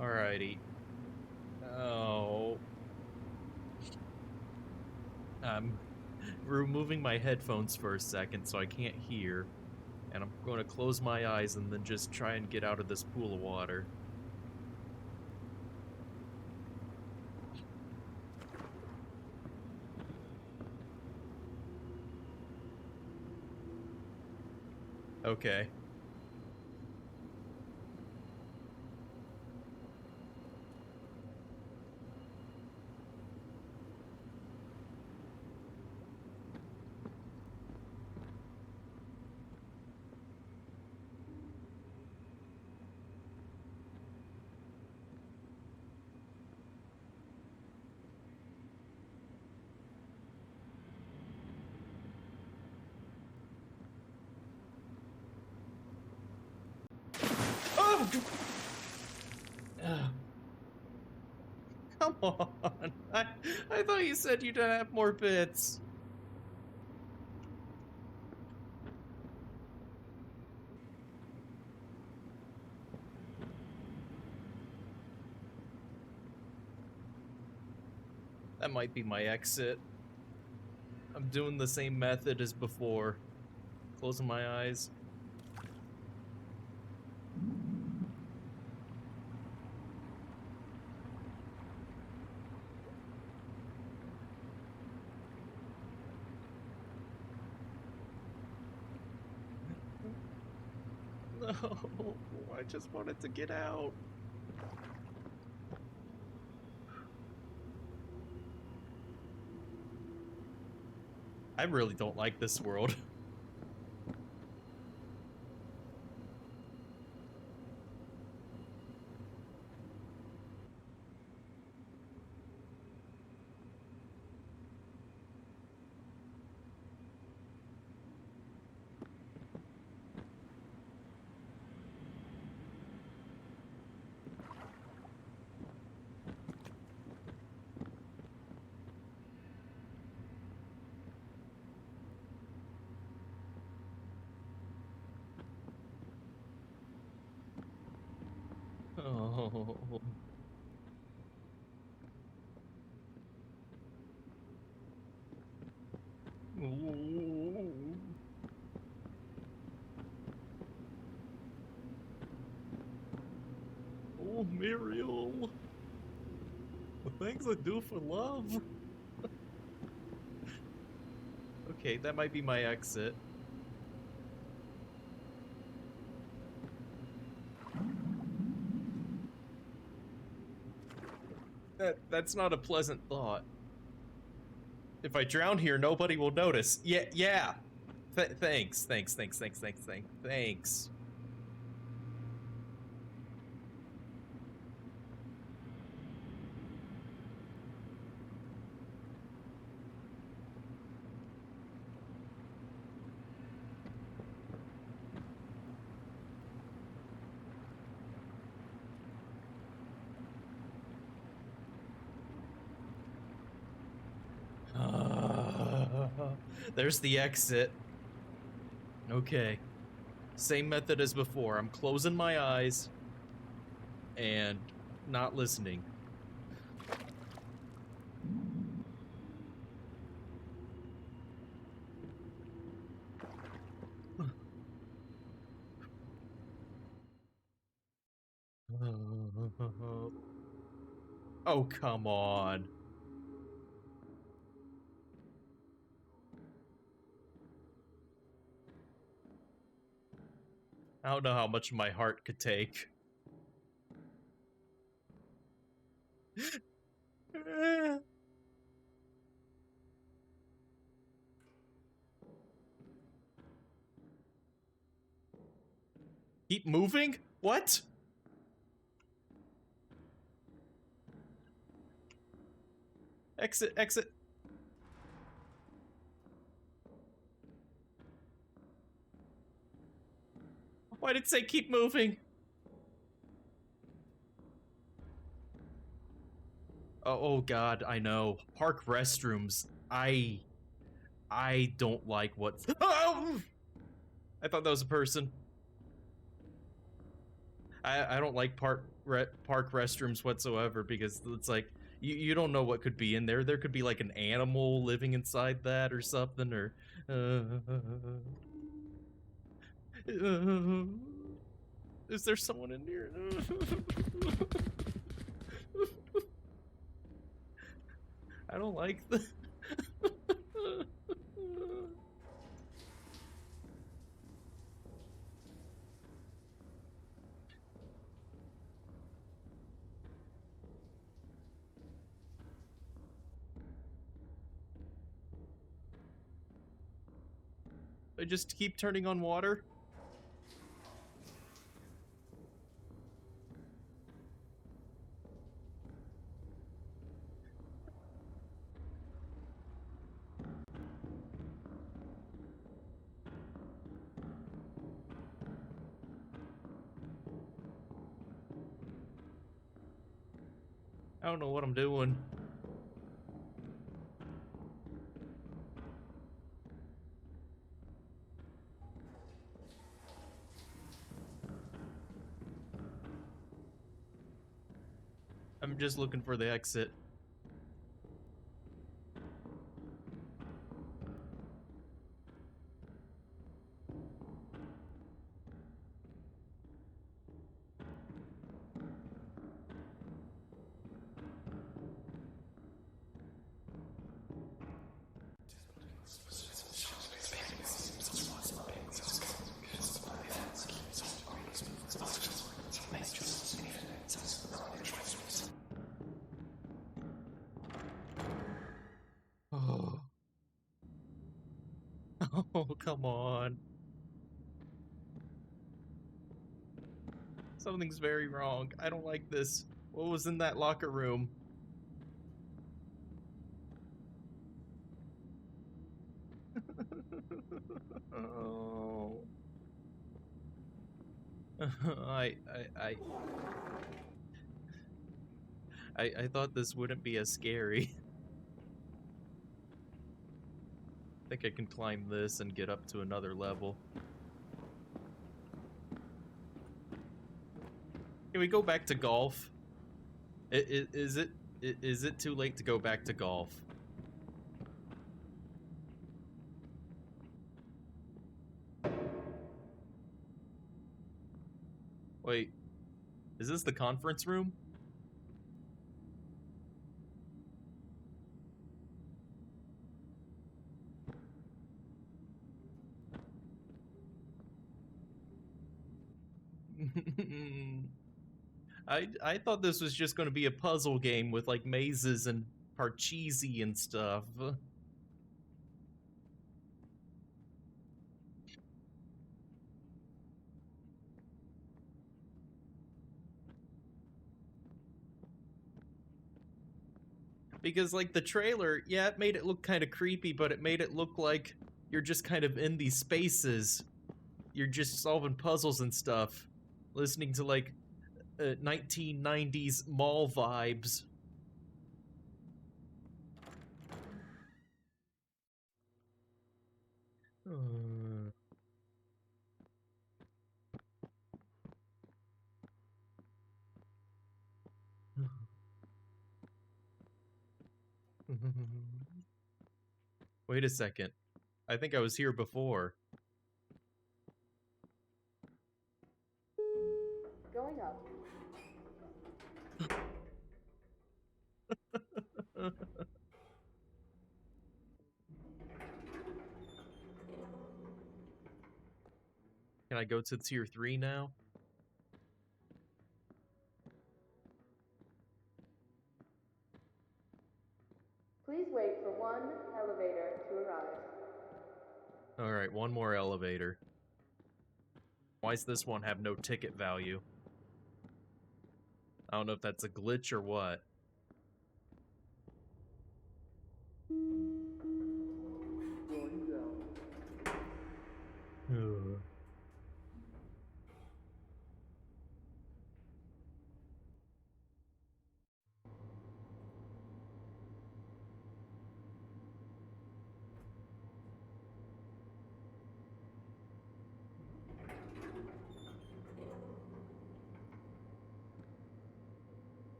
Alrighty. Oh. I'm removing my headphones for a second so I can't hear. And I'm going to close my eyes and then just try and get out of this pool of water. Okay. Oh! Come on. I thought you said you didn't have more bits. That might be my exit. I'm doing the same method as before. Closing my eyes. No, I just wanted to get out. I really don't like this world. Oh. Ooh. Oh, Muriel. The things I do for love. Okay, that might be my exit. That's not a pleasant thought. If I drown here, nobody will notice. Yeah. Thanks. There's the exit. Okay. Same method as before. I'm closing my eyes and not listening. Oh, come on. I don't know how much my heart could take. Keep moving? What? Exit, exit. Why did it say keep moving? Oh god, I know. Park restrooms. I don't like what's. Oh! I thought that was a person. I don't like park restrooms whatsoever because it's like you don't know what could be in there. There could be like an animal living inside that or something, or is there someone in here? I don't like the. I just keep turning on water. I don't know what I'm doing. I'm just looking for the exit. Oh. Oh, come on. Something's very wrong. I don't like this. What was in that locker room? Oh. I, I, I thought this wouldn't be as scary. I think I can climb this and get up to another level. Can we go back to golf? Is it too late to go back to golf? Wait, is this the conference room? I thought this was just going to be a puzzle game with like mazes and Parcheesi and stuff. Because like the trailer, yeah, it made it look kind of creepy, but it made it look like you're just kind of in these spaces. You're just solving puzzles and stuff, listening to like 1990s mall vibes. Wait a second. I think I was here before. Going up. Can I go to tier 3 now? Please wait for one elevator to arrive. Alright, one more elevator. Why does this one have no ticket value? I don't know if that's a glitch or what. Ugh.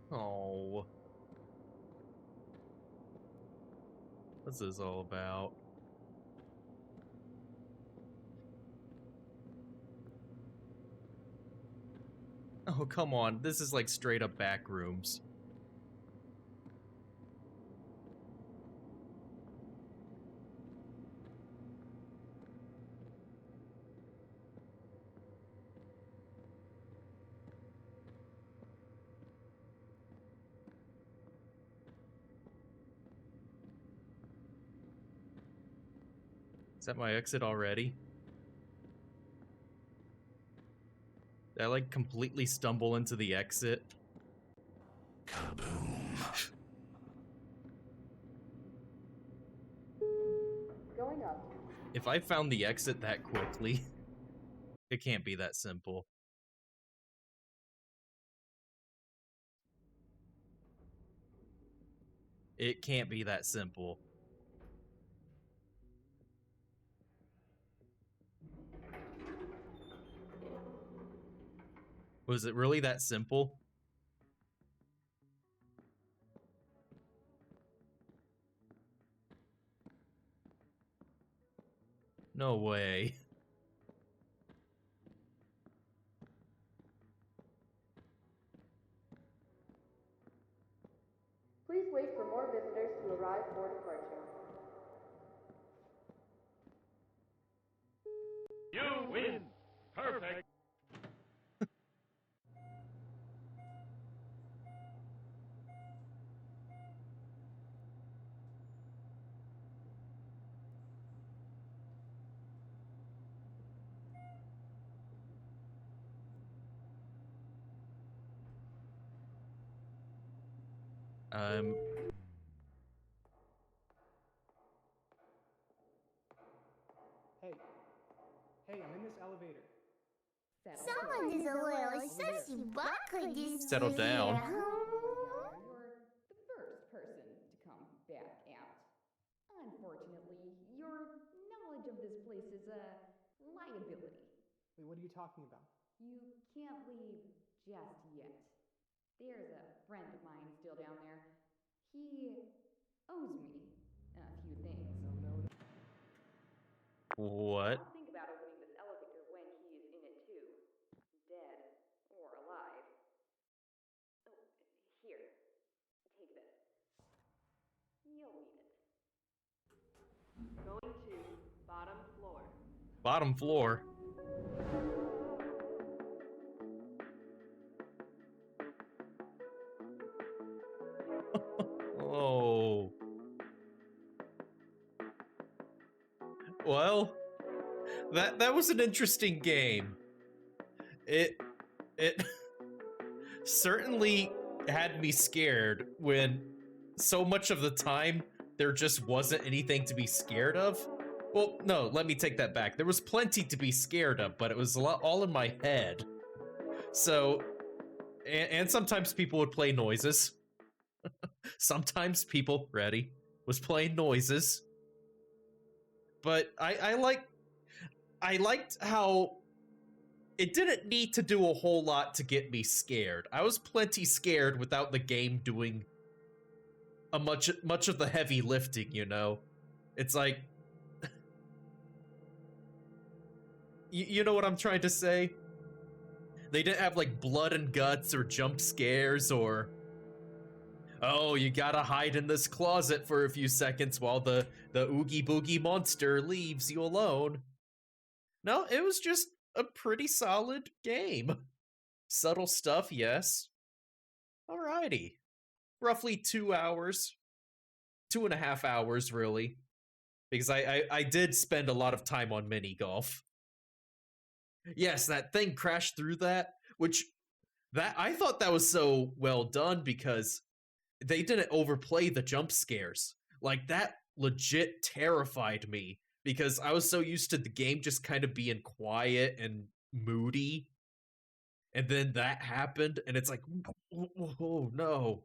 Oh. What's this all about? Oh, come on. This is like straight up back rooms. Is that my exit already? Did I like completely stumble into the exit? Kaboom. Going up. If I found the exit that quickly, it can't be that simple. It can't be that simple. Was it really that simple? No way. Please wait for more visitors to arrive for departure. You win! Perfect! Hey, I'm in this elevator. Someone is a little sussy bucket this Settle down. You're the first person to come back out. Unfortunately, your knowledge of this place is a liability. Wait, what are you talking about? You can't leave just yet. There's a friend of mine still down there. He owes me a few things. No. What? I'll think about opening this elevator when he is in it too. Dead or alive. Oh, here. Take this. You'll need it. Going to bottom floor. Bottom floor. Oh. Well, that was an interesting game. It certainly had me scared when so much of the time there just wasn't anything to be scared of. Well, no, let me take that back. There was plenty to be scared of, but it was a lot all in my head. So, and sometimes people would play noises. Sometimes people, ready, was playing noises. But I liked how it didn't need to do a whole lot to get me scared. I was plenty scared without the game doing a much of the heavy lifting, you know? It's like you know what I'm trying to say? They didn't have like blood and guts or jump scares or oh, you gotta hide in this closet for a few seconds while the Oogie Boogie monster leaves you alone. No, it was just a pretty solid game. Subtle stuff, yes. Alrighty. Roughly 2 hours. 2.5 hours, really. Because I did spend a lot of time on mini golf. Yes, that thing crashed through that, which that I thought that was so well done because they didn't overplay the jump scares. Like, that legit terrified me because I was so used to the game just kind of being quiet and moody. And then that happened, and it's like, oh no.